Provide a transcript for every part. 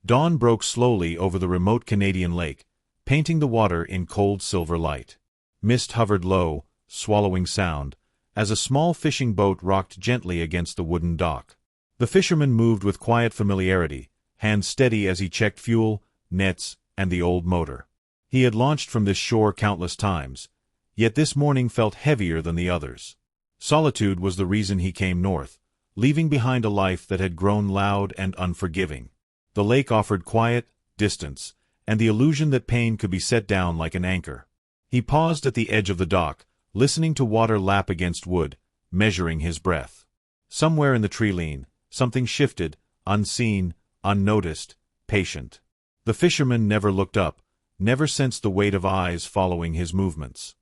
Dawn broke slowly over the remote Canadian lake, painting the water in cold silver light. Mist hovered low, swallowing sound, as a small fishing boat rocked gently against the wooden dock. The fisherman moved with quiet familiarity, hands steady as he checked fuel, nets, and the old motor. He had launched from this shore countless times, yet this morning felt heavier than the others. Solitude was the reason he came north, leaving behind a life that had grown loud and unforgiving. The lake offered quiet, distance, and the illusion that pain could be set down like an anchor. He paused at the edge of the dock, listening to water lap against wood, measuring his breath. Somewhere in the tree-line, something shifted, unseen, unnoticed, patient. The fisherman never looked up, never sensed the weight of eyes following his movements.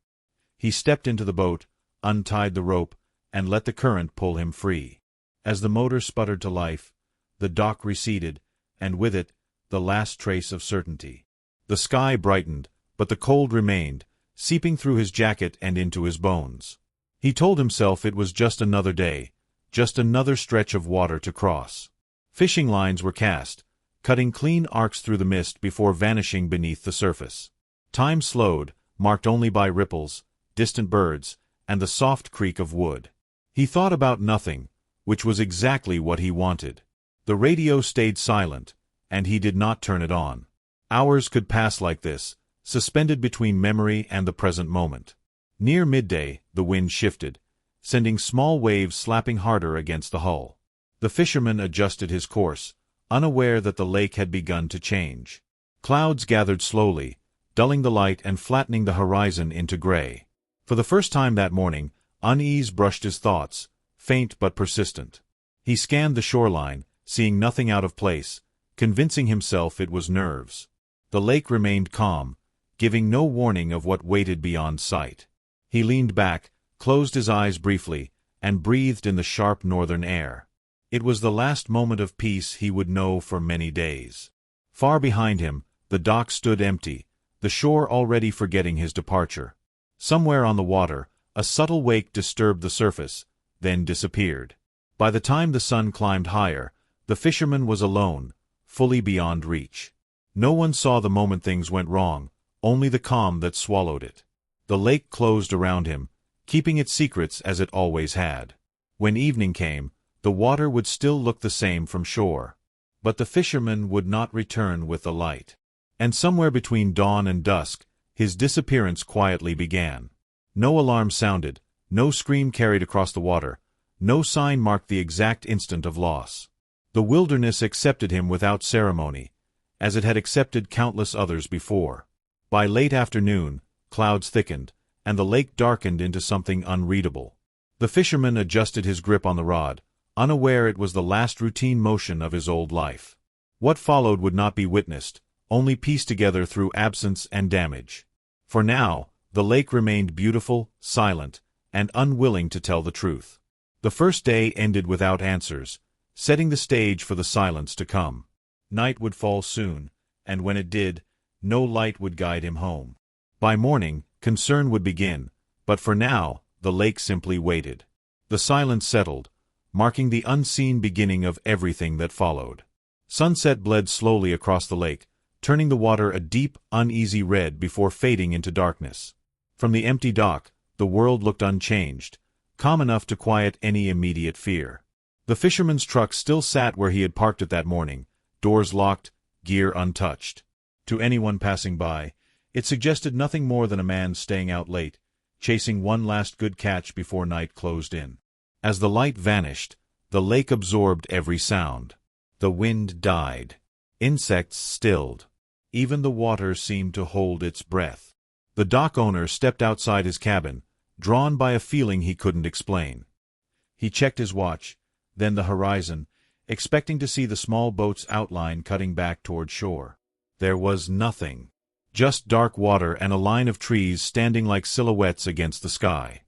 He stepped into the boat, untied the rope, and let the current pull him free. As the motor sputtered to life, the dock receded, and with it, the last trace of certainty. The sky brightened, but the cold remained, seeping through his jacket and into his bones. He told himself it was just another day, just another stretch of water to cross. Fishing lines were cast, cutting clean arcs through the mist before vanishing beneath the surface. Time slowed, marked only by ripples, distant birds, and the soft creak of wood. He thought about nothing, which was exactly what he wanted. The radio stayed silent, and he did not turn it on. Hours could pass like this, suspended between memory and the present moment. Near midday, the wind shifted, sending small waves slapping harder against the hull. The fisherman adjusted his course, unaware that the lake had begun to change. Clouds gathered slowly, dulling the light and flattening the horizon into gray. For the first time that morning, unease brushed his thoughts, faint but persistent. He scanned the shoreline, seeing nothing out of place, convincing himself it was nerves. The lake remained calm, giving no warning of what waited beyond sight. He leaned back, closed his eyes briefly, and breathed in the sharp northern air. It was the last moment of peace he would know for many days. Far behind him, the dock stood empty, the shore already forgetting his departure. Somewhere on the water, a subtle wake disturbed the surface, then disappeared. By the time the sun climbed higher, the fisherman was alone, fully beyond reach. No one saw the moment things went wrong, only the calm that swallowed it. The lake closed around him, keeping its secrets as it always had. When evening came, the water would still look the same from shore. But the fisherman would not return with the light. And somewhere between dawn and dusk, his disappearance quietly began. No alarm sounded, no scream carried across the water, no sign marked the exact instant of loss. The wilderness accepted him without ceremony, as it had accepted countless others before. By late afternoon, clouds thickened, and the lake darkened into something unreadable. The fisherman adjusted his grip on the rod, unaware it was the last routine motion of his old life. What followed would not be witnessed, only pieced together through absence and damage. For now, the lake remained beautiful, silent, and unwilling to tell the truth. The first day ended without answers, setting the stage for the silence to come. Night would fall soon, and when it did, no light would guide him home. By morning, concern would begin, but for now, the lake simply waited. The silence settled, marking the unseen beginning of everything that followed. Sunset bled slowly across the lake, turning the water a deep, uneasy red before fading into darkness. From the empty dock, the world looked unchanged, calm enough to quiet any immediate fear. The fisherman's truck still sat where he had parked it that morning, doors locked, gear untouched. To anyone passing by, it suggested nothing more than a man staying out late, chasing one last good catch before night closed in. As the light vanished, the lake absorbed every sound. The wind died. Insects stilled. Even the water seemed to hold its breath. The dock owner stepped outside his cabin, drawn by a feeling he couldn't explain. He checked his watch, then the horizon, expecting to see the small boat's outline cutting back toward shore. There was nothing. Just dark water and a line of trees standing like silhouettes against the sky.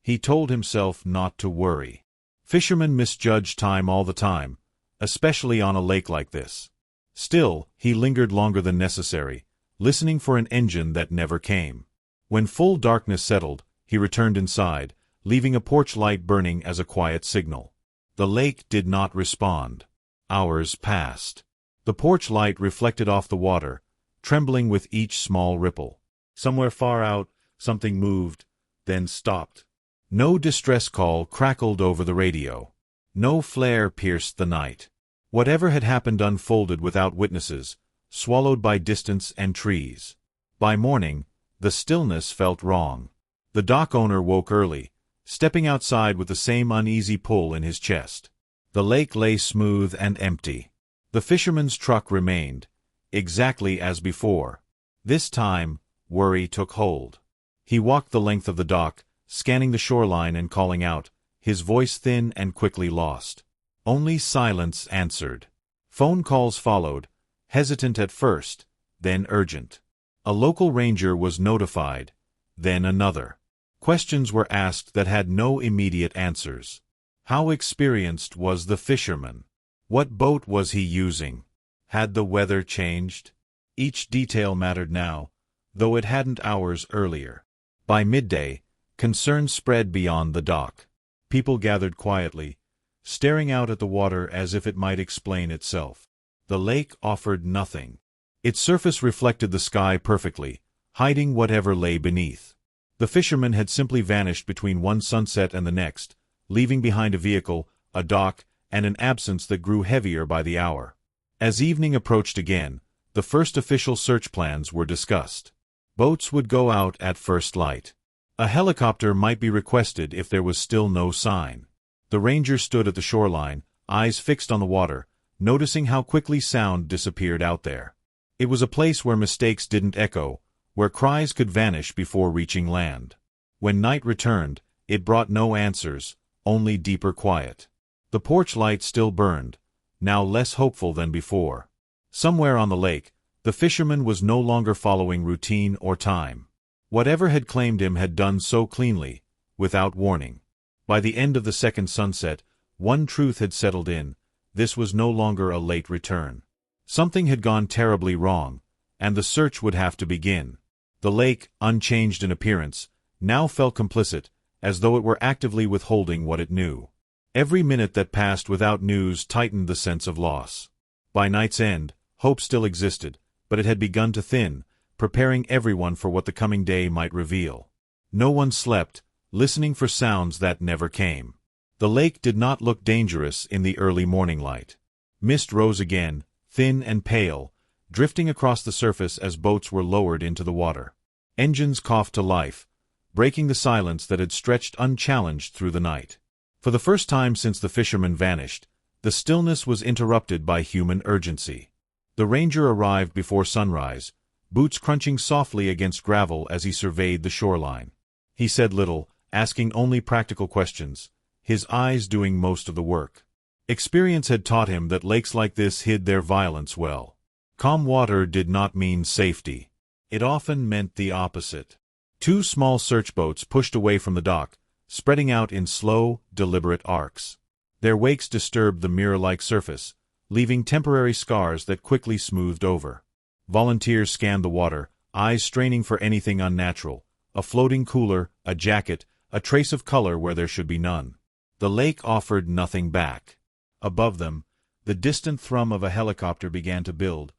He told himself not to worry. Fishermen misjudge time all the time, especially on a lake like this. Still, he lingered longer than necessary, listening for an engine that never came. When full darkness settled, he returned inside, leaving a porch light burning as a quiet signal. The lake did not respond. Hours passed. The porch light reflected off the water, trembling with each small ripple. Somewhere far out, something moved, then stopped. No distress call crackled over the radio. No flare pierced the night. Whatever had happened unfolded without witnesses, swallowed by distance and trees. By morning, the stillness felt wrong. The dock owner woke early, stepping outside with the same uneasy pull in his chest. The lake lay smooth and empty. The fisherman's truck remained, exactly as before. This time, worry took hold. He walked the length of the dock, scanning the shoreline and calling out, his voice thin and quickly lost. Only silence answered. Phone calls followed, hesitant at first, then urgent. A local ranger was notified, then another. Questions were asked that had no immediate answers. How experienced was the fisherman? What boat was he using? Had the weather changed? Each detail mattered now, though it hadn't hours earlier. By midday, concern spread beyond the dock. People gathered quietly, staring out at the water as if it might explain itself. The lake offered nothing. Its surface reflected the sky perfectly, hiding whatever lay beneath. The fisherman had simply vanished between one sunset and the next, leaving behind a vehicle, a dock, and an absence that grew heavier by the hour. As evening approached again, the first official search plans were discussed. Boats would go out at first light. A helicopter might be requested if there was still no sign. The ranger stood at the shoreline, eyes fixed on the water, noticing how quickly sound disappeared out there. It was a place where mistakes didn't echo, where cries could vanish before reaching land. When night returned, it brought no answers, only deeper quiet. The porch light still burned, now less hopeful than before. Somewhere on the lake, the fisherman was no longer following routine or time. Whatever had claimed him had done so cleanly, without warning. By the end of the second sunset, one truth had settled in: this was no longer a late return. Something had gone terribly wrong, and the search would have to begin. The lake, unchanged in appearance, now felt complicit, as though it were actively withholding what it knew. Every minute that passed without news tightened the sense of loss. By night's end, hope still existed, but it had begun to thin, preparing everyone for what the coming day might reveal. No one slept, listening for sounds that never came. The lake did not look dangerous in the early morning light. Mist rose again, thin and pale, drifting across the surface as boats were lowered into the water. Engines coughed to life, breaking the silence that had stretched unchallenged through the night. For the first time since the fisherman vanished, the stillness was interrupted by human urgency. The ranger arrived before sunrise, boots crunching softly against gravel as he surveyed the shoreline. He said little, asking only practical questions, his eyes doing most of the work. Experience had taught him that lakes like this hid their violence well. Calm water did not mean safety. It often meant the opposite. Two small search boats pushed away from the dock, spreading out in slow, deliberate arcs. Their wakes disturbed the mirror-like surface, leaving temporary scars that quickly smoothed over. Volunteers scanned the water, eyes straining for anything unnatural: a floating cooler, a jacket, a trace of color where there should be none. The lake offered nothing back. Above them, the distant thrum of a helicopter began to build,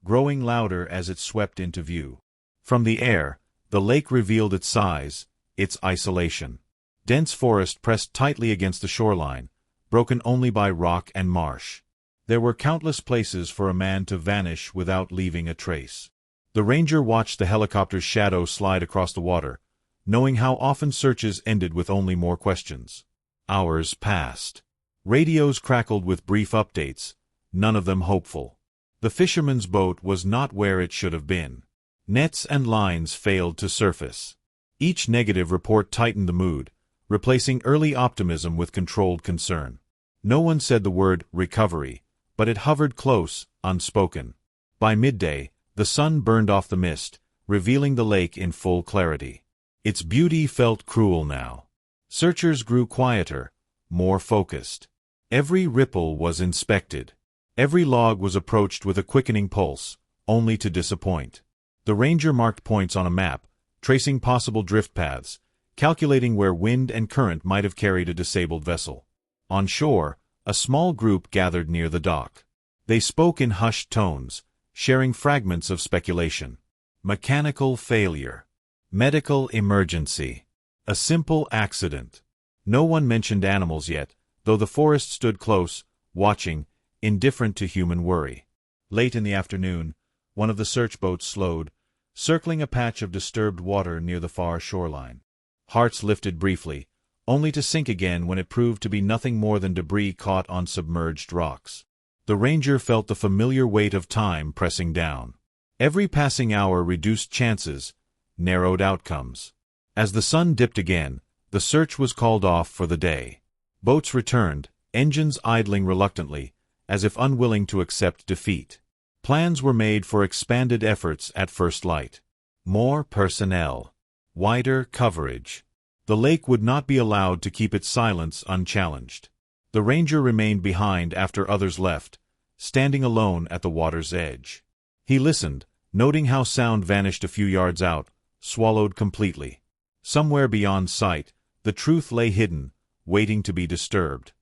growing louder as it swept into view. From the air, the lake revealed its size, its isolation. Dense forest pressed tightly against the shoreline, broken only by rock and marsh. There were countless places for a man to vanish without leaving a trace. The ranger watched the helicopter's shadow slide across the water, knowing how often searches ended with only more questions. Hours passed. Radios crackled with brief updates, none of them hopeful. The fisherman's boat was not where it should have been. Nets and lines failed to surface. Each negative report tightened the mood, replacing early optimism with controlled concern. No one said the word recovery, but it hovered close, unspoken. By midday, the sun burned off the mist, revealing the lake in full clarity. Its beauty felt cruel now. Searchers grew quieter, more focused. Every ripple was inspected. Every log was approached with a quickening pulse, only to disappoint. The ranger marked points on a map, tracing possible drift paths, calculating where wind and current might have carried a disabled vessel. On shore, a small group gathered near the dock. They spoke in hushed tones, sharing fragments of speculation. Mechanical failure. Medical emergency. A simple accident. No one mentioned animals yet, though the forest stood close, watching, indifferent to human worry. Late in the afternoon, one of the search boats slowed, circling a patch of disturbed water near the far shoreline. Hearts lifted briefly, only to sink again when it proved to be nothing more than debris caught on submerged rocks. The ranger felt the familiar weight of time pressing down. Every passing hour reduced chances, narrowed outcomes. As the sun dipped again, the search was called off for the day. Boats returned, engines idling reluctantly, as if unwilling to accept defeat. Plans were made for expanded efforts at first light. More personnel. Wider coverage. The lake would not be allowed to keep its silence unchallenged. The ranger remained behind after others left, standing alone at the water's edge. He listened, noting how sound vanished a few yards out, swallowed completely. Somewhere beyond sight, the truth lay hidden, waiting to be disturbed.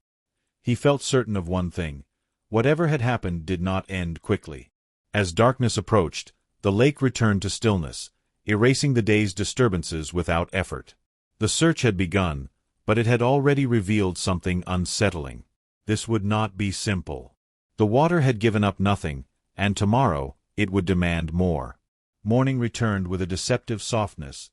He felt certain of one thing: whatever had happened did not end quickly. As darkness approached, the lake returned to stillness, erasing the day's disturbances without effort. The search had begun, but it had already revealed something unsettling. This would not be simple. The water had given up nothing, and tomorrow it would demand more. Morning returned with a deceptive softness,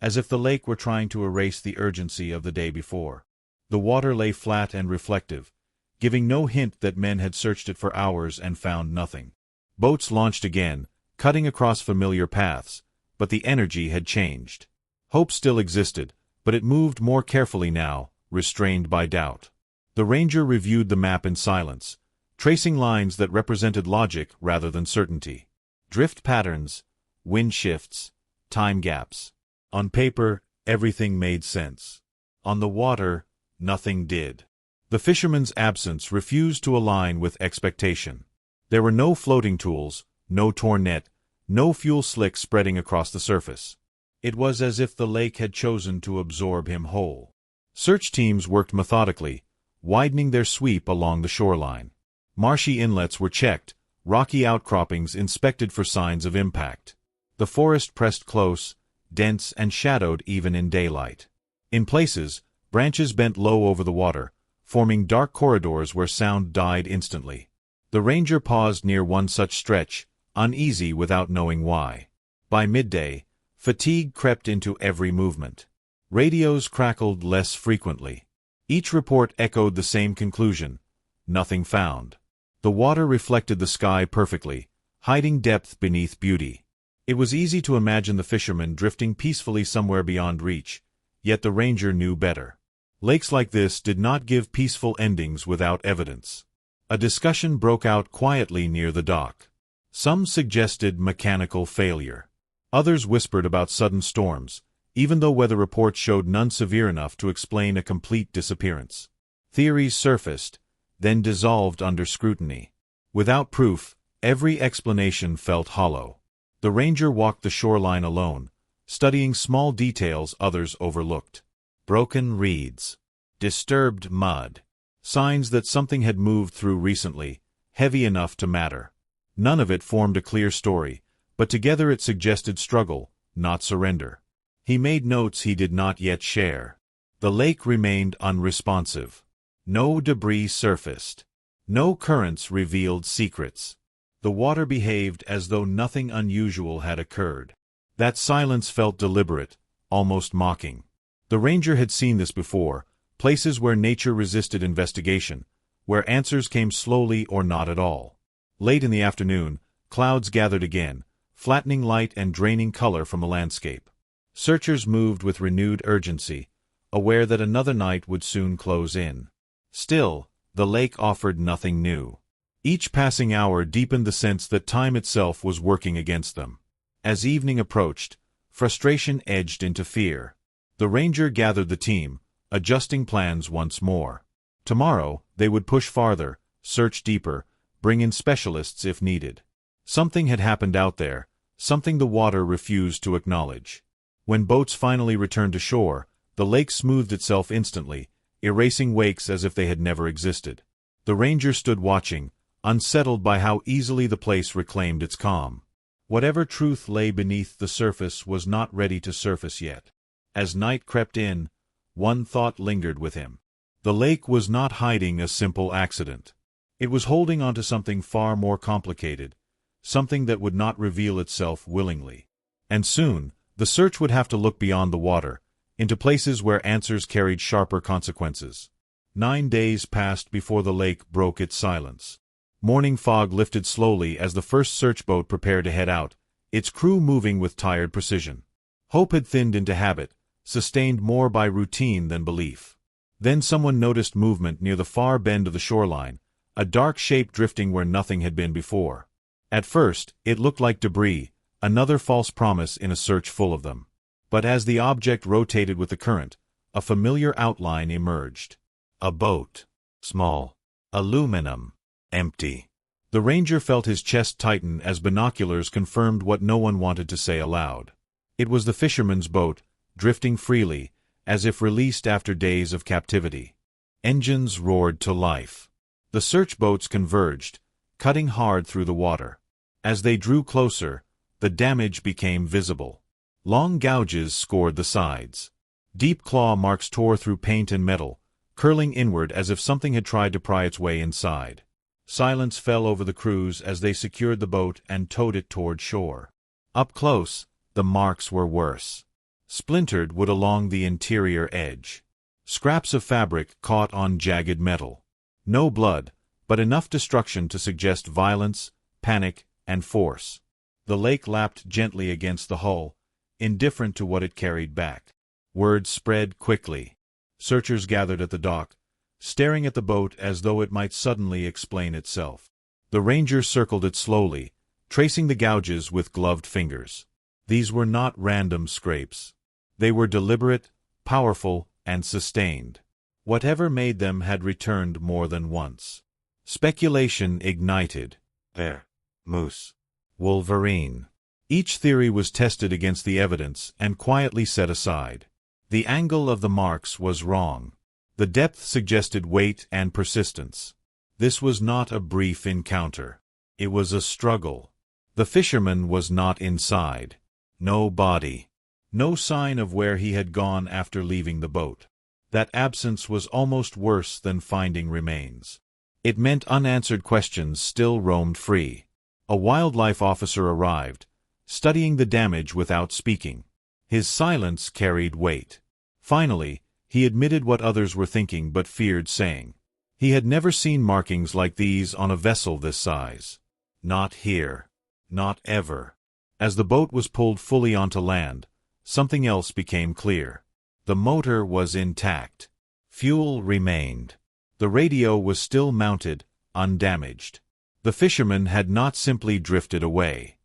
as if the lake were trying to erase the urgency of the day before. The water lay flat and reflective, giving no hint that men had searched it for hours and found nothing. Boats launched again, cutting across familiar paths, but the energy had changed. Hope still existed, but it moved more carefully now, restrained by doubt. The ranger reviewed the map in silence, tracing lines that represented logic rather than certainty. Drift patterns, wind shifts, time gaps. On paper, everything made sense. On the water, nothing did. The fisherman's absence refused to align with expectation. There were no floating tools, no torn net, no fuel slick spreading across the surface. It was as if the lake had chosen to absorb him whole. Search teams worked methodically, widening their sweep along the shoreline. Marshy inlets were checked, rocky outcroppings inspected for signs of impact. The forest pressed close, dense and shadowed even in daylight. In places, branches bent low over the water, forming dark corridors where sound died instantly. The ranger paused near one such stretch, uneasy without knowing why. By midday, fatigue crept into every movement. Radios crackled less frequently. Each report echoed the same conclusion: nothing found. The water reflected the sky perfectly, hiding depth beneath beauty. It was easy to imagine the fisherman drifting peacefully somewhere beyond reach, yet the ranger knew better. Lakes like this did not give peaceful endings without evidence. A discussion broke out quietly near the dock. Some suggested mechanical failure. Others whispered about sudden storms, even though weather reports showed none severe enough to explain a complete disappearance. Theories surfaced, then dissolved under scrutiny. Without proof, every explanation felt hollow. The ranger walked the shoreline alone, studying small details others overlooked. Broken reeds. Disturbed mud. Signs that something had moved through recently, heavy enough to matter. None of it formed a clear story, but together it suggested struggle, not surrender. He made notes he did not yet share. The lake remained unresponsive. No debris surfaced. No currents revealed secrets. The water behaved as though nothing unusual had occurred. That silence felt deliberate, almost mocking. The ranger had seen this before, places where nature resisted investigation, where answers came slowly or not at all. Late in the afternoon, clouds gathered again, flattening light and draining color from the landscape. Searchers moved with renewed urgency, aware that another night would soon close in. Still, the lake offered nothing new. Each passing hour deepened the sense that time itself was working against them. As evening approached, frustration edged into fear. The ranger gathered the team, adjusting plans once more. Tomorrow, they would push farther, search deeper, bring in specialists if needed. Something had happened out there, something the water refused to acknowledge. When boats finally returned to shore, the lake smoothed itself instantly, erasing wakes as if they had never existed. The ranger stood watching, unsettled by how easily the place reclaimed its calm. Whatever truth lay beneath the surface was not ready to surface yet. As night crept in, one thought lingered with him. The lake was not hiding a simple accident. It was holding onto something far more complicated, something that would not reveal itself willingly. And soon, the search would have to look beyond the water, into places where answers carried sharper consequences. 9 days passed before the lake broke its silence. Morning fog lifted slowly as the first search boat prepared to head out, its crew moving with tired precision. Hope had thinned into habit, sustained more by routine than belief. Then someone noticed movement near the far bend of the shoreline, a dark shape drifting where nothing had been before. At first, it looked like debris, another false promise in a search full of them. But as the object rotated with the current, a familiar outline emerged. A boat. Small. Aluminum. Empty. The ranger felt his chest tighten as binoculars confirmed what no one wanted to say aloud. It was the fisherman's boat, drifting freely, as if released after days of captivity. Engines roared to life. The search boats converged, cutting hard through the water. As they drew closer, the damage became visible. Long gouges scored the sides. Deep claw marks tore through paint and metal, curling inward as if something had tried to pry its way inside. Silence fell over the crews as they secured the boat and towed it toward shore. Up close, the marks were worse. Splintered wood along the interior edge. Scraps of fabric caught on jagged metal. No blood, but enough destruction to suggest violence, panic, and force. The lake lapped gently against the hull, indifferent to what it carried back. Word spread quickly. Searchers gathered at the dock, staring at the boat as though it might suddenly explain itself. The ranger circled it slowly, tracing the gouges with gloved fingers. These were not random scrapes. They were deliberate, powerful, and sustained. Whatever made them had returned more than once. Speculation ignited. Bear. Moose. Wolverine. Each theory was tested against the evidence and quietly set aside. The angle of the marks was wrong. The depth suggested weight and persistence. This was not a brief encounter. It was a struggle. The fisherman was not inside. No body. No sign of where he had gone after leaving the boat. That absence was almost worse than finding remains. It meant unanswered questions still roamed free. A wildlife officer arrived, studying the damage without speaking. His silence carried weight. Finally, he admitted what others were thinking but feared saying. He had never seen markings like these on a vessel this size. Not here. Not ever. As the boat was pulled fully onto land, something else became clear. The motor was intact. Fuel remained. The radio was still mounted, undamaged. The fisherman had not simply drifted away.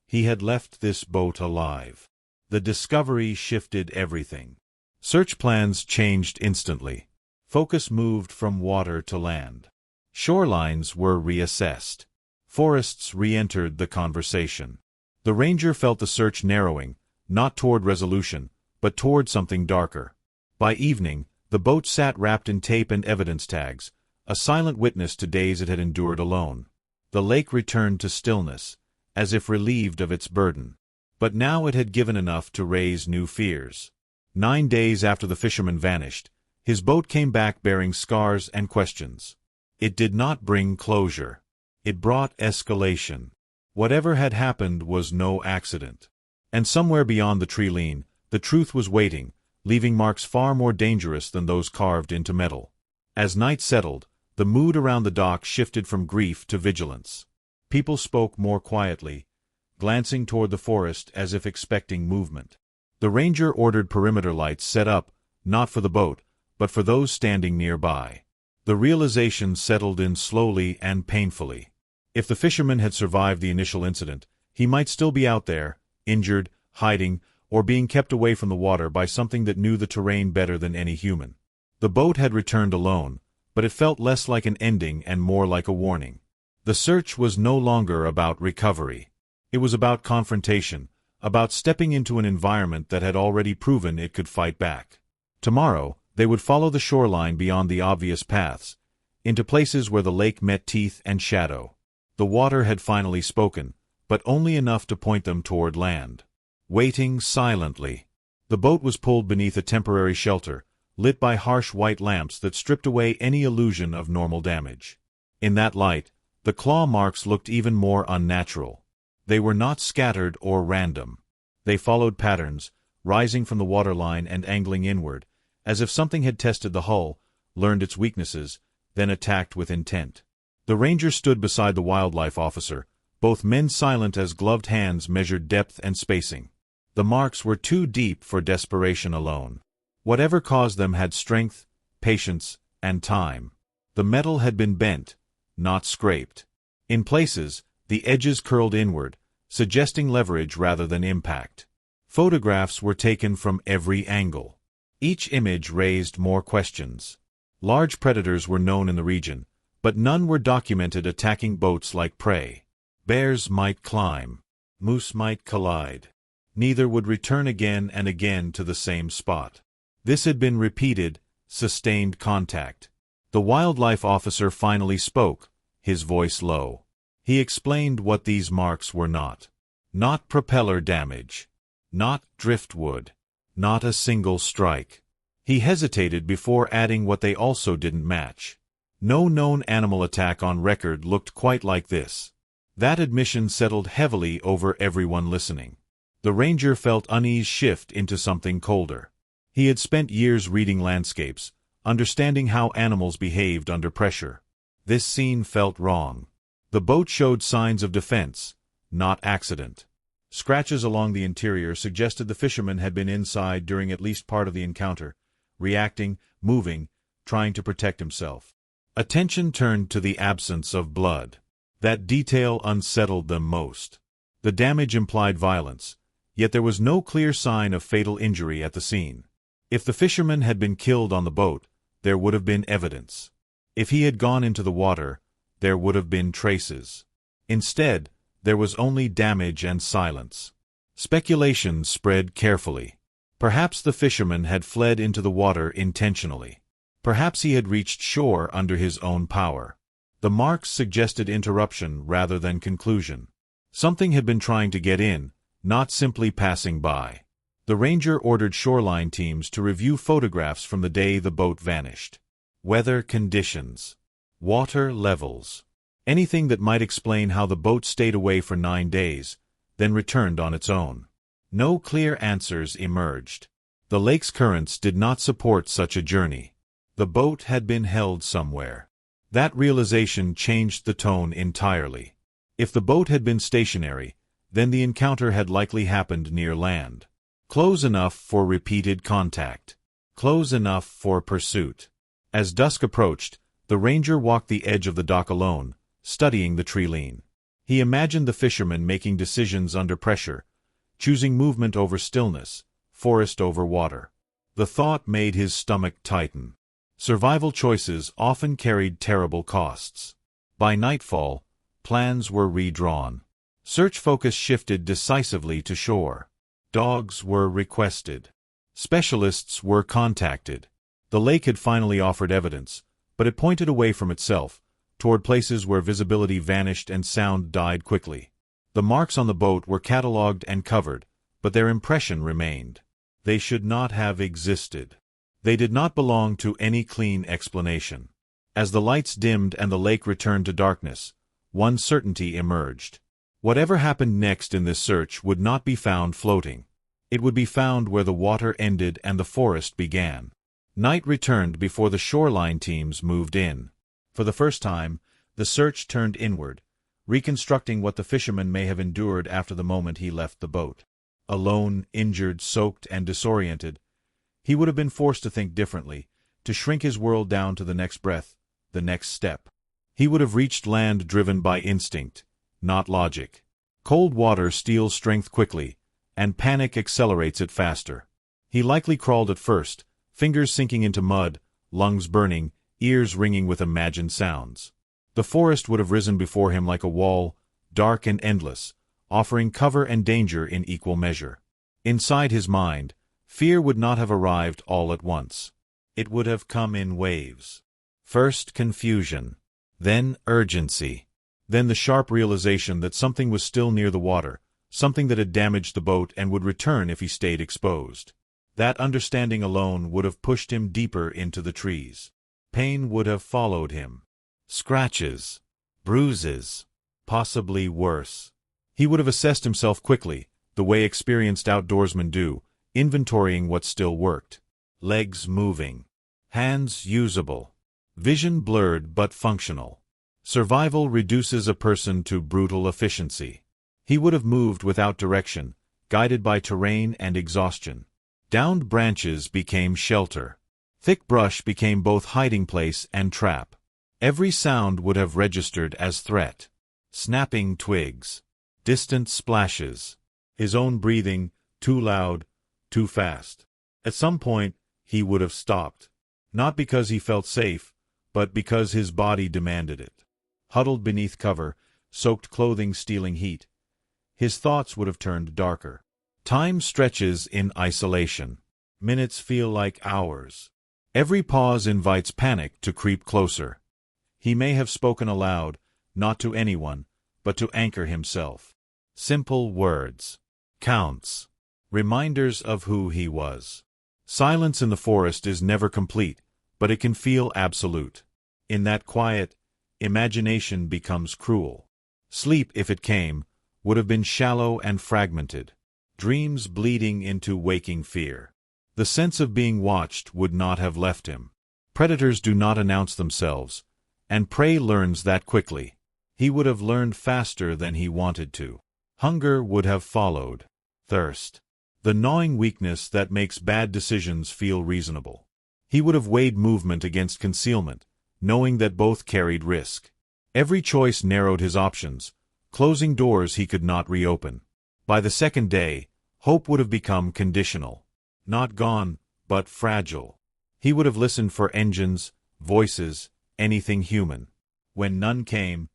He had left this boat alive. The discovery shifted everything. Search plans changed instantly. Focus moved from water to land. Shorelines were reassessed. Forests re-entered the conversation. The ranger felt the search narrowing, not toward resolution, but toward something darker. By evening, the boat sat wrapped in tape and evidence tags, a silent witness to days it had endured alone. The lake returned to stillness, as if relieved of its burden. But now it had given enough to raise new fears. 9 days after the fisherman vanished, his boat came back bearing scars and questions. It did not bring closure. It brought escalation. Whatever had happened was no accident. And somewhere beyond the tree-line, the truth was waiting, leaving marks far more dangerous than those carved into metal. As night settled, the mood around the dock shifted from grief to vigilance. People spoke more quietly, glancing toward the forest as if expecting movement. The ranger ordered perimeter lights set up, not for the boat, but for those standing nearby. The realization settled in slowly and painfully. If the fisherman had survived the initial incident, he might still be out there, injured, hiding, or being kept away from the water by something that knew the terrain better than any human. The boat had returned alone, but it felt less like an ending and more like a warning. The search was no longer about recovery. It was about confrontation, about stepping into an environment that had already proven it could fight back. Tomorrow, they would follow the shoreline beyond the obvious paths, into places where the lake met teeth and shadow. The water had finally spoken, but only enough to point them toward land. Waiting silently. The boat was pulled beneath a temporary shelter, lit by harsh white lamps that stripped away any illusion of normal damage. In that light, the claw marks looked even more unnatural. They were not scattered or random. They followed patterns, rising from the waterline and angling inward, as if something had tested the hull, learned its weaknesses, then attacked with intent. The ranger stood beside the wildlife officer, both men silent as gloved hands measured depth and spacing. The marks were too deep for desperation alone. Whatever caused them had strength, patience, and time. The metal had been bent, not scraped. In places, the edges curled inward, suggesting leverage rather than impact. Photographs were taken from every angle. Each image raised more questions. Large predators were known in the region, but none were documented attacking boats like prey. Bears might climb. Moose might collide. Neither would return again and again to the same spot. This had been repeated, sustained contact. The wildlife officer finally spoke, his voice low. He explained what these marks were not. Not propeller damage. Not driftwood. Not a single strike. He hesitated before adding what they also didn't match. No known animal attack on record looked quite like this. That admission settled heavily over everyone listening. The ranger felt unease shift into something colder. He had spent years reading landscapes, understanding how animals behaved under pressure. This scene felt wrong. The boat showed signs of defense, not accident. Scratches along the interior suggested the fisherman had been inside during at least part of the encounter, reacting, moving, trying to protect himself. Attention turned to the absence of blood. That detail unsettled them most. The damage implied violence, yet there was no clear sign of fatal injury at the scene. If the fisherman had been killed on the boat, there would have been evidence. If he had gone into the water, there would have been traces. Instead, there was only damage and silence. Speculation spread carefully. Perhaps the fisherman had fled into the water intentionally. Perhaps he had reached shore under his own power. The marks suggested interruption rather than conclusion. Something had been trying to get in, not simply passing by. The ranger ordered shoreline teams to review photographs from the day the boat vanished. Weather conditions. Water levels. Anything that might explain how the boat stayed away for 9 days, then returned on its own. No clear answers emerged. The lake's currents did not support such a journey. The boat had been held somewhere. That realization changed the tone entirely. If the boat had been stationary, then the encounter had likely happened near land. Close enough for repeated contact. Close enough for pursuit. As dusk approached, the ranger walked the edge of the dock alone, studying the tree-line. He imagined the fisherman making decisions under pressure, choosing movement over stillness, forest over water. The thought made his stomach tighten. Survival choices often carried terrible costs. By nightfall, plans were redrawn. Search focus shifted decisively to shore. Dogs were requested. Specialists were contacted. The lake had finally offered evidence, but it pointed away from itself, toward places where visibility vanished and sound died quickly. The marks on the boat were catalogued and covered, but their impression remained. They should not have existed. They did not belong to any clean explanation. As the lights dimmed and the lake returned to darkness, one certainty emerged. Whatever happened next in this search would not be found floating. It would be found where the water ended and the forest began. Night returned before the shoreline teams moved in. For the first time, the search turned inward, reconstructing what the fisherman may have endured after the moment he left the boat. Alone, injured, soaked, and disoriented, he would have been forced to think differently, to shrink his world down to the next breath, the next step. He would have reached land driven by instinct, not logic. Cold water steals strength quickly, and panic accelerates it faster. He likely crawled at first, fingers sinking into mud, lungs burning, ears ringing with imagined sounds. The forest would have risen before him like a wall, dark and endless, offering cover and danger in equal measure. Inside his mind, fear would not have arrived all at once. It would have come in waves. First confusion, then urgency, then the sharp realization that something was still near the water, something that had damaged the boat and would return if he stayed exposed. That understanding alone would have pushed him deeper into the trees. Pain would have followed him. Scratches, bruises, possibly worse. He would have assessed himself quickly, the way experienced outdoorsmen do, inventorying what still worked. Legs moving. Hands usable. Vision blurred but functional. Survival reduces a person to brutal efficiency. He would have moved without direction, guided by terrain and exhaustion. Downed branches became shelter. Thick brush became both hiding place and trap. Every sound would have registered as threat. Snapping twigs. Distant splashes. His own breathing, too loud, too fast. At some point, he would have stopped. Not because he felt safe, but because his body demanded it. Huddled beneath cover, soaked clothing stealing heat, his thoughts would have turned darker. Time stretches in isolation. Minutes feel like hours. Every pause invites panic to creep closer. He may have spoken aloud, not to anyone, but to anchor himself. Simple words. Counts. Reminders of who he was. Silence in the forest is never complete, but it can feel absolute. In that quiet, imagination becomes cruel. Sleep, if it came, would have been shallow and fragmented. Dreams bleeding into waking fear. The sense of being watched would not have left him. Predators do not announce themselves, and prey learns that quickly. He would have learned faster than he wanted to. Hunger would have followed. Thirst. The gnawing weakness that makes bad decisions feel reasonable. He would have weighed movement against concealment, knowing that both carried risk. Every choice narrowed his options, closing doors he could not reopen. By the second day, hope would have become conditional. Not gone, but fragile. He would have listened for engines, voices, anything human. When none came,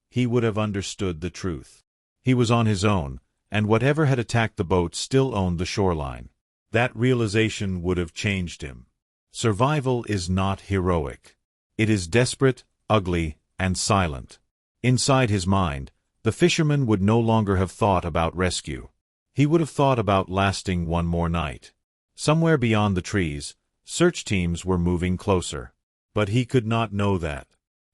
he would have understood the truth. He was on his own, and whatever had attacked the boat still owned the shoreline. That realization would have changed him. Survival is not heroic. It is desperate, ugly, and silent. Inside his mind, the fisherman would no longer have thought about rescue. He would have thought about lasting one more night. Somewhere beyond the trees, search teams were moving closer. But he could not know that.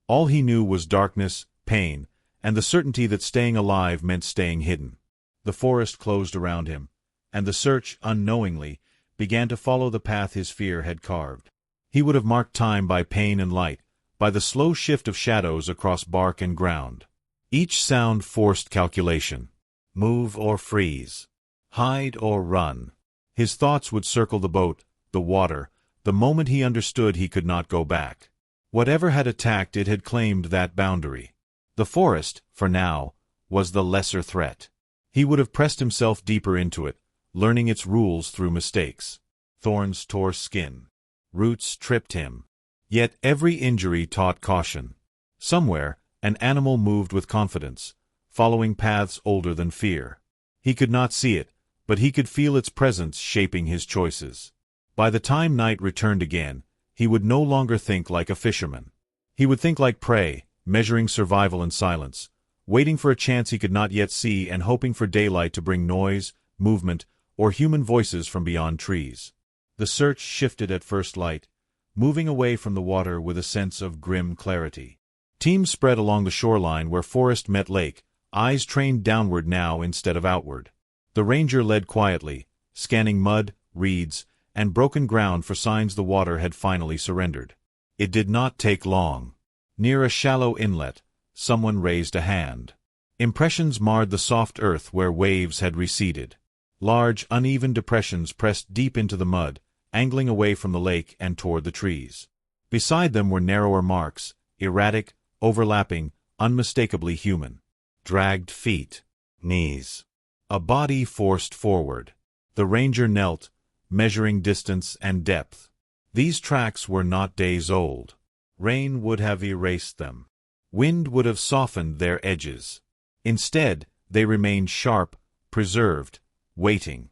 All he knew was darkness, pain, and the certainty that staying alive meant staying hidden. The forest closed around him, and the search, unknowingly, began to follow the path his fear had carved. He would have marked time by pain and light, by the slow shift of shadows across bark and ground. Each sound forced calculation. Move or freeze. Hide or run. His thoughts would circle the boat, the water, the moment he understood he could not go back. Whatever had attacked it had claimed that boundary. The forest, for now, was the lesser threat. He would have pressed himself deeper into it, learning its rules through mistakes. Thorns tore skin. Roots tripped him. Yet every injury taught caution. Somewhere, an animal moved with confidence, following paths older than fear. He could not see it, but he could feel its presence shaping his choices. By the time night returned again, he would no longer think like a fisherman. He would think like prey, measuring survival in silence, waiting for a chance he could not yet see and hoping for daylight to bring noise, movement, or human voices from beyond trees. The search shifted at first light, moving away from the water with a sense of grim clarity. Teams spread along the shoreline where forest met lake, eyes trained downward now instead of outward. The ranger led quietly, scanning mud, reeds, and broken ground for signs the water had finally surrendered. It did not take long. Near a shallow inlet, someone raised a hand. Impressions marred the soft earth where waves had receded. Large, uneven depressions pressed deep into the mud, angling away from the lake and toward the trees. Beside them were narrower marks, erratic, overlapping, unmistakably human. Dragged feet. Knees. A body forced forward. The ranger knelt, measuring distance and depth. These tracks were not days old. Rain would have erased them. Wind would have softened their edges. Instead, they remained sharp, preserved, waiting.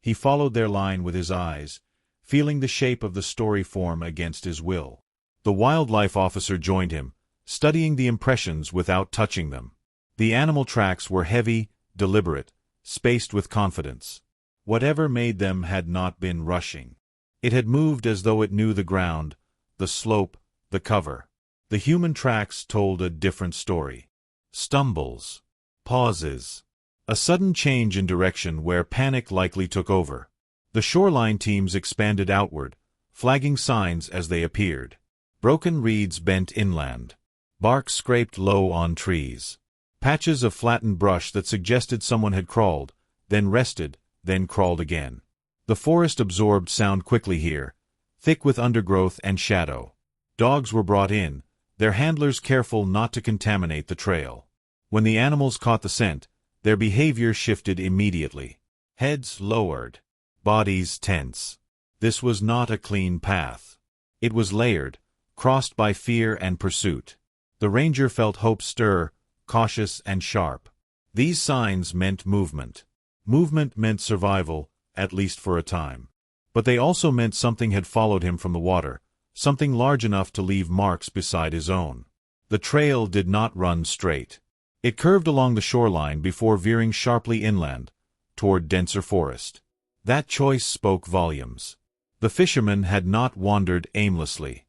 He followed their line with his eyes, feeling the shape of the story form against his will. The wildlife officer joined him, studying the impressions without touching them. The animal tracks were heavy, deliberate, spaced with confidence. Whatever made them had not been rushing. It had moved as though it knew the ground, the slope, the cover. The human tracks told a different story. Stumbles. Pauses. A sudden change in direction where panic likely took over. The shoreline teams expanded outward, flagging signs as they appeared. Broken reeds bent inland. Bark scraped low on trees. Patches of flattened brush that suggested someone had crawled, then rested, then crawled again. The forest absorbed sound quickly here, thick with undergrowth and shadow. Dogs were brought in, their handlers careful not to contaminate the trail. When the animals caught the scent, their behavior shifted immediately. Heads lowered. Bodies tense. This was not a clean path. It was layered, crossed by fear and pursuit. The ranger felt hope stir, cautious and sharp. These signs meant movement. Movement meant survival, at least for a time. But they also meant something had followed him from the water, something large enough to leave marks beside his own. The trail did not run straight. It curved along the shoreline before veering sharply inland, toward denser forest. That choice spoke volumes. The fisherman had not wandered aimlessly.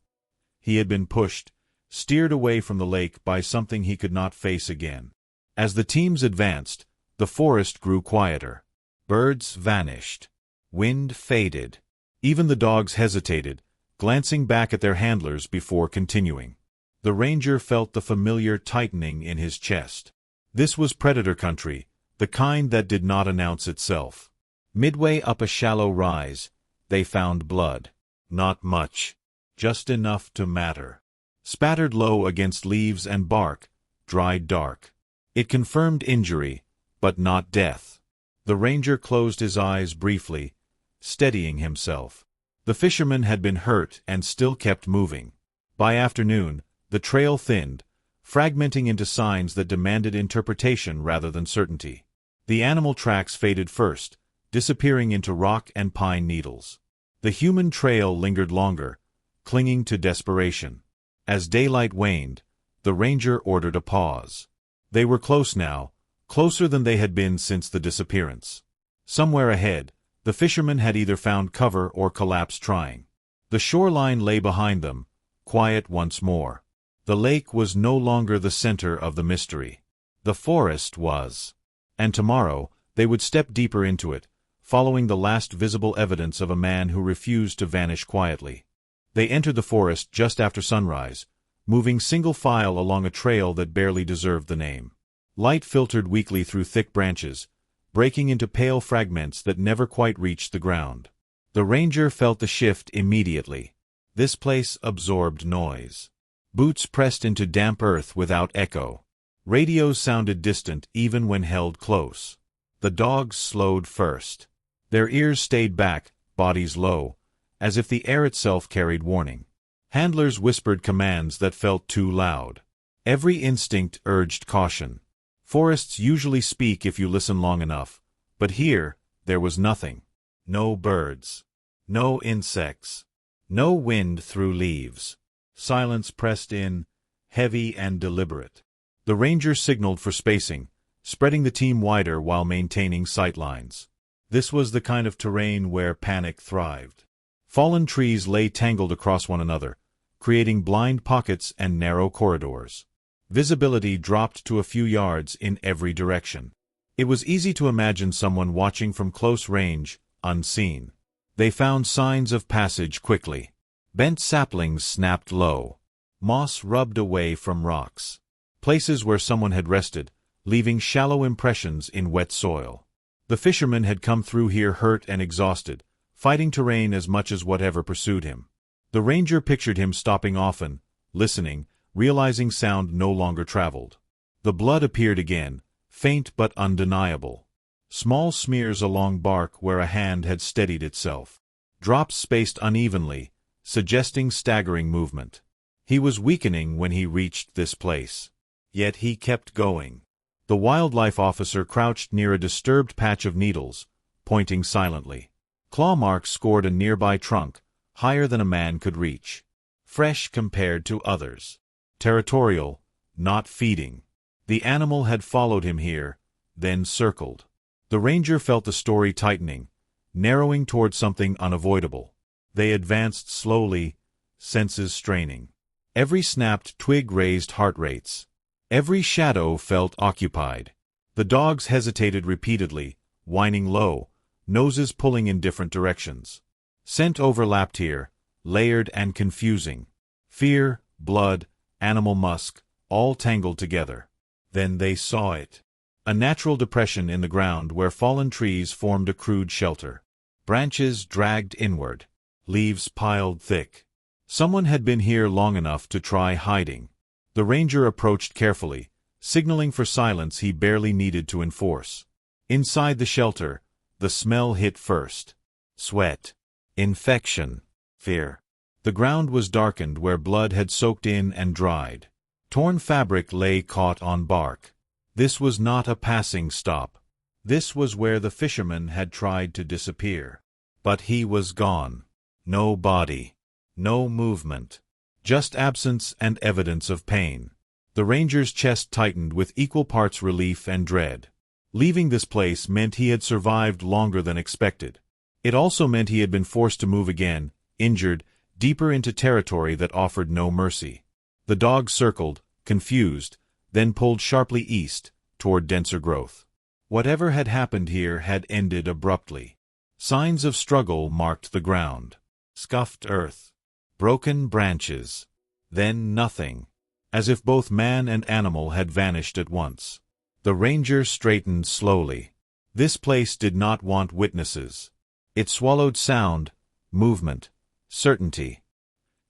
He had been pushed, steered away from the lake by something he could not face again. As the teams advanced, the forest grew quieter. Birds vanished. Wind faded. Even the dogs hesitated, glancing back at their handlers before continuing. The ranger felt the familiar tightening in his chest. This was predator country, the kind that did not announce itself. Midway up a shallow rise, they found blood. Not much. Just enough to matter. Spattered low against leaves and bark, dried dark. It confirmed injury, but not death. The ranger closed his eyes briefly, steadying himself. The fisherman had been hurt and still kept moving. By afternoon, the trail thinned, fragmenting into signs that demanded interpretation rather than certainty. The animal tracks faded first, disappearing into rock and pine needles. The human trail lingered longer, clinging to desperation. As daylight waned, the ranger ordered a pause. They were close now, closer than they had been since the disappearance. Somewhere ahead, the fishermen had either found cover or collapsed trying. The shoreline lay behind them, quiet once more. The lake was no longer the center of the mystery. The forest was. And tomorrow, they would step deeper into it, following the last visible evidence of a man who refused to vanish quietly. They entered the forest just after sunrise, moving single file along a trail that barely deserved the name. Light filtered weakly through thick branches, breaking into pale fragments that never quite reached the ground. The ranger felt the shift immediately. This place absorbed noise. Boots pressed into damp earth without echo. Radios sounded distant even when held close. The dogs slowed first. Their ears stayed back, bodies low, as if the air itself carried warning. Handlers whispered commands that felt too loud. Every instinct urged caution. Forests usually speak if you listen long enough, but here, there was nothing. No birds. No insects. No wind through leaves. Silence pressed in, heavy and deliberate. The ranger signaled for spacing, spreading the team wider while maintaining sightlines. This was the kind of terrain where panic thrived. Fallen trees lay tangled across one another, creating blind pockets and narrow corridors. Visibility dropped to a few yards in every direction. It was easy to imagine someone watching from close range, unseen. They found signs of passage quickly. Bent saplings snapped low. Moss rubbed away from rocks. Places where someone had rested, leaving shallow impressions in wet soil. The fisherman had come through here hurt and exhausted, fighting terrain as much as whatever pursued him. The ranger pictured him stopping often, listening, realizing sound no longer traveled. The blood appeared again, faint but undeniable. Small smears along bark where a hand had steadied itself. Drops spaced unevenly, suggesting staggering movement. He was weakening when he reached this place. Yet he kept going. The wildlife officer crouched near a disturbed patch of needles, pointing silently. Claw marks scored a nearby trunk, higher than a man could reach. fresh compared to others. Territorial, not feeding. The animal had followed him here, then circled. The ranger felt the story tightening, narrowing toward something unavoidable. They advanced slowly, senses straining. Every snapped twig raised heart rates. Every shadow felt occupied. The dogs hesitated repeatedly, whining low, noses pulling in different directions. Scent overlapped here, layered and confusing. Fear, blood, animal musk, all tangled together. Then they saw it. A natural depression in the ground where fallen trees formed a crude shelter. Branches dragged inward. Leaves piled thick. Someone had been here long enough to try hiding. The ranger approached carefully, signaling for silence he barely needed to enforce. Inside the shelter, the smell hit first. Sweat. Infection. Fear. The ground was darkened where blood had soaked in and dried. Torn fabric lay caught on bark. This was not a passing stop. This was where the fisherman had tried to disappear. But he was gone. No body. No movement. Just absence and evidence of pain. The ranger's chest tightened with equal parts relief and dread. Leaving this place meant he had survived longer than expected. It also meant he had been forced to move again, injured, deeper into territory that offered no mercy. The dog circled, confused, then pulled sharply east, toward denser growth. Whatever had happened here had ended abruptly. Signs of struggle marked the ground. Scuffed earth. Broken branches. Then nothing. As if both man and animal had vanished at once. The ranger straightened slowly. This place did not want witnesses. It swallowed sound, movement, certainty.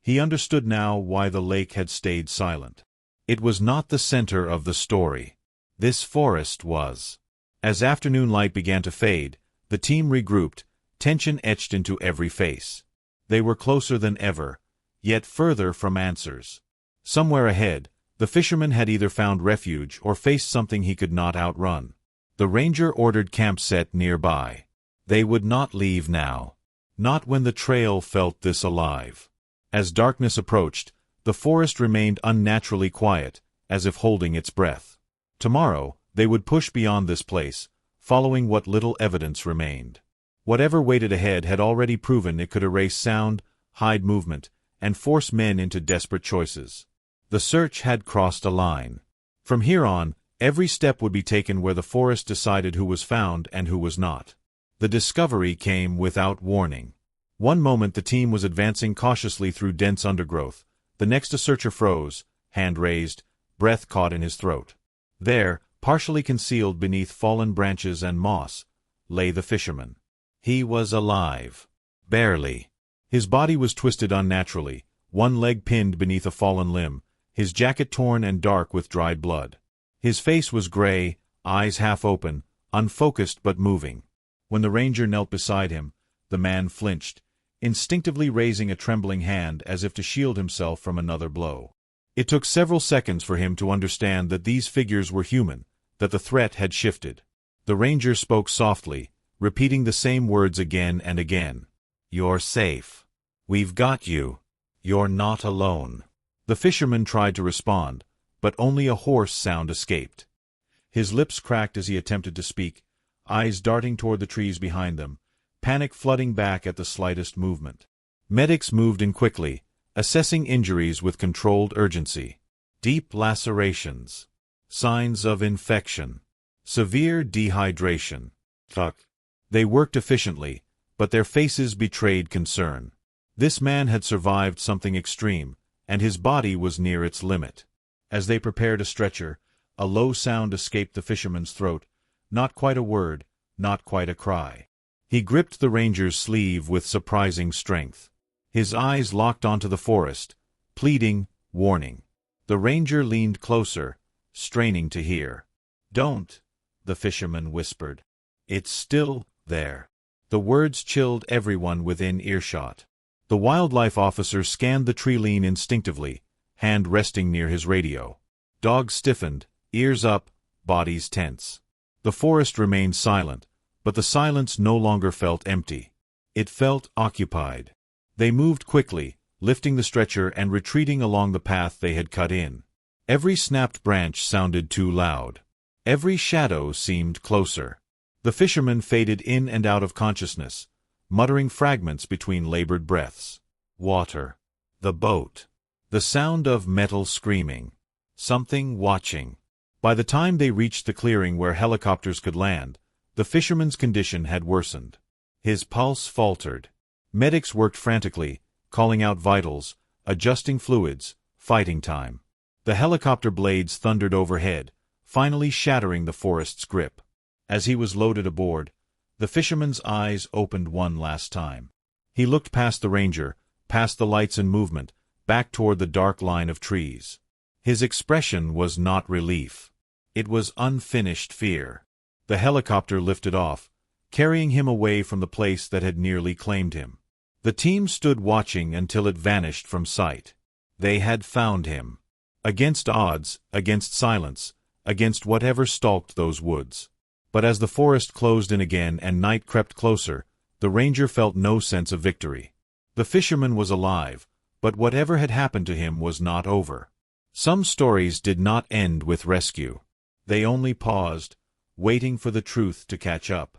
He understood now why the lake had stayed silent. It was not the center of the story. This forest was. As afternoon light began to fade, the team regrouped, tension etched into every face. They were closer than ever, yet further from answers. Somewhere ahead, the fisherman had either found refuge or faced something he could not outrun. The ranger ordered camp set nearby. They would not leave now. Not when the trail felt this alive. As darkness approached, the forest remained unnaturally quiet, as if holding its breath. Tomorrow, they would push beyond this place, following what little evidence remained. Whatever waited ahead had already proven it could erase sound, hide movement, and force men into desperate choices. The search had crossed a line. From here on, every step would be taken where the forest decided who was found and who was not. The discovery came without warning. One moment the team was advancing cautiously through dense undergrowth. The next a searcher froze, hand raised, breath caught in his throat. There, partially concealed beneath fallen branches and moss, lay the fisherman. He was alive. Barely. His body was twisted unnaturally, one leg pinned beneath a fallen limb, his jacket torn and dark with dried blood. His face was gray, eyes half open, unfocused but moving. When the ranger knelt beside him, the man flinched, instinctively raising a trembling hand as if to shield himself from another blow. It took several seconds for him to understand that these figures were human, that the threat had shifted. The ranger spoke softly, repeating the same words again and again. "You're safe. We've got you. You're not alone." The fisherman tried to respond, but only a hoarse sound escaped. His lips cracked as he attempted to speak, eyes darting toward the trees behind them, panic flooding back at the slightest movement. Medics moved in quickly, assessing injuries with controlled urgency. Deep lacerations. Signs of infection. Severe dehydration. They worked efficiently, but their faces betrayed concern. This man had survived something extreme, and his body was near its limit. As they prepared a stretcher, a low sound escaped the fisherman's throat, not quite a word, not quite a cry. He gripped the ranger's sleeve with surprising strength. His eyes locked onto the forest, pleading, warning. The ranger leaned closer, straining to hear. "Don't," the fisherman whispered. "It's still there." The words chilled everyone within earshot. The wildlife officer scanned the tree-line instinctively, hand resting near his radio. Dogs stiffened, ears up, bodies tense. The forest remained silent, but the silence no longer felt empty. It felt occupied. They moved quickly, lifting the stretcher and retreating along the path they had cut in. Every snapped branch sounded too loud. Every shadow seemed closer. The fisherman faded in and out of consciousness, muttering fragments between labored breaths. Water. The boat. The sound of metal screaming. Something watching. By the time they reached the clearing where helicopters could land, the fisherman's condition had worsened. His pulse faltered. Medics worked frantically, calling out vitals, adjusting fluids, fighting time. The helicopter blades thundered overhead, finally shattering the forest's grip. As he was loaded aboard, the fisherman's eyes opened one last time. He looked past the ranger, past the lights and movement, back toward the dark line of trees. His expression was not relief. It was unfinished fear. The helicopter lifted off, carrying him away from the place that had nearly claimed him. The team stood watching until it vanished from sight. They had found him. Against odds, against silence, against whatever stalked those woods. But as the forest closed in again and night crept closer, the ranger felt no sense of victory. The fisherman was alive, but whatever had happened to him was not over. Some stories did not end with rescue. They only paused, waiting for the truth to catch up.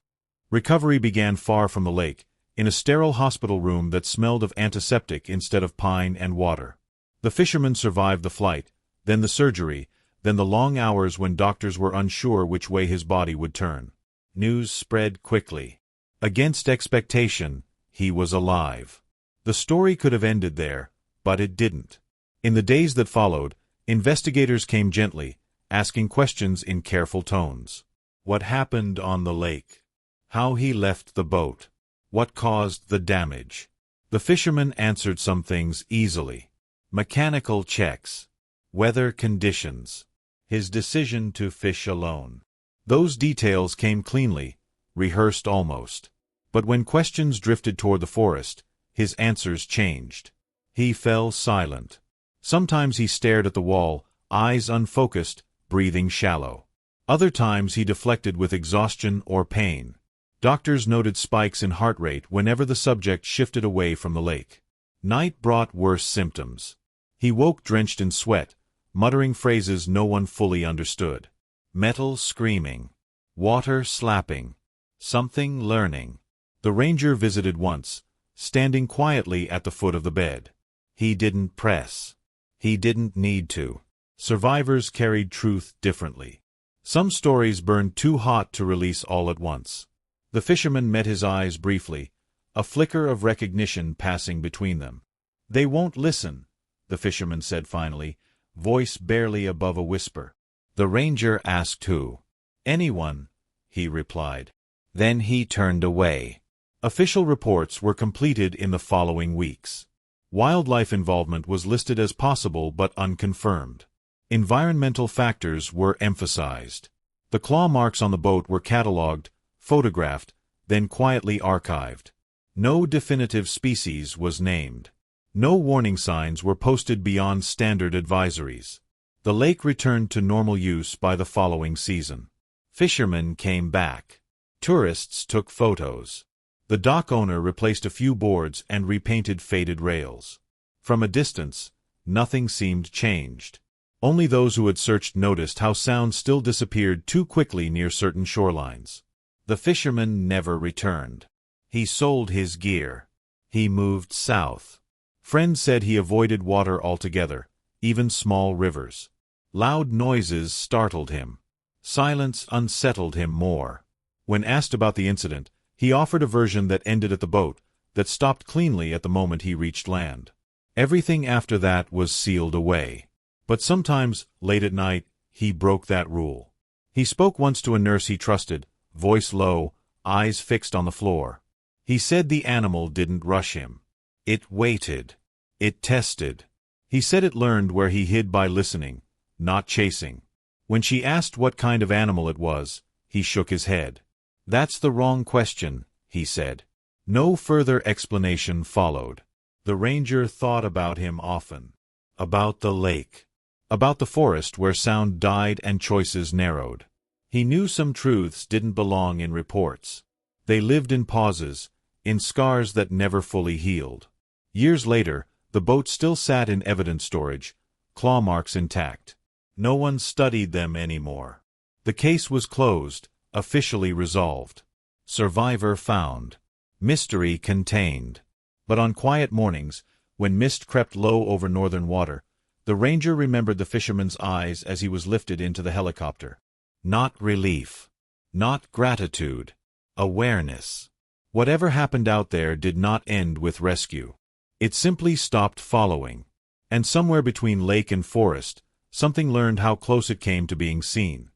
Recovery began far from the lake, in a sterile hospital room that smelled of antiseptic instead of pine and water. The fisherman survived the flight, then the surgery, then the long hours when doctors were unsure which way his body would turn. News spread quickly. Against expectation, he was alive. The story could have ended there, but it didn't. In the days that followed, investigators came gently, asking questions in careful tones. What happened on the lake? How he left the boat? What caused the damage? The fisherman answered some things easily. Mechanical checks. Weather conditions. His decision to fish alone. Those details came cleanly, rehearsed almost. But when questions drifted toward the forest, his answers changed. He fell silent. Sometimes he stared at the wall, eyes unfocused, breathing shallow. Other times he deflected with exhaustion or pain. Doctors noted spikes in heart rate whenever the subject shifted away from the lake. Night brought worse symptoms. He woke drenched in sweat, muttering phrases no one fully understood. Metal screaming. Water slapping. Something learning. The ranger visited once, standing quietly at the foot of the bed. He didn't press. He didn't need to. Survivors carried truth differently. Some stories burned too hot to release all at once. The fisherman met his eyes briefly, a flicker of recognition passing between them. "They won't listen," the fisherman said finally, voice barely above a whisper. The ranger asked who. "Anyone," he replied. Then he turned away. Official reports were completed in the following weeks. Wildlife involvement was listed as possible but unconfirmed. Environmental factors were emphasized. The claw marks on the boat were catalogued, photographed, then quietly archived. No definitive species was named. No warning signs were posted beyond standard advisories. The lake returned to normal use by the following season. Fishermen came back. Tourists took photos. The dock owner replaced a few boards and repainted faded rails. From a distance, nothing seemed changed. Only those who had searched noticed how sound still disappeared too quickly near certain shorelines. The fisherman never returned. He sold his gear. He moved south. Friends said he avoided water altogether, even small rivers. Loud noises startled him. Silence unsettled him more. When asked about the incident, he offered a version that ended at the boat, that stopped cleanly at the moment he reached land. Everything after that was sealed away. But sometimes, late at night, he broke that rule. He spoke once to a nurse he trusted, voice low, eyes fixed on the floor. He said the animal didn't rush him. It waited. It tested. He said it learned where he hid by listening, not chasing. When she asked what kind of animal it was, he shook his head. "That's the wrong question," he said. No further explanation followed. The ranger thought about him often. About the lake. About the forest where sound died and choices narrowed. He knew some truths didn't belong in reports. They lived in pauses, in scars that never fully healed. Years later, The boat still sat in evidence storage, claw marks intact. No one studied them anymore. The case was closed, officially resolved. Survivor found. Mystery contained. But on quiet mornings, when mist crept low over northern water, the ranger remembered the fisherman's eyes as he was lifted into the helicopter. Not relief. Not gratitude. Awareness. Whatever happened out there did not end with rescue. It simply stopped following. And somewhere between lake and forest, something learned how close it came to being seen.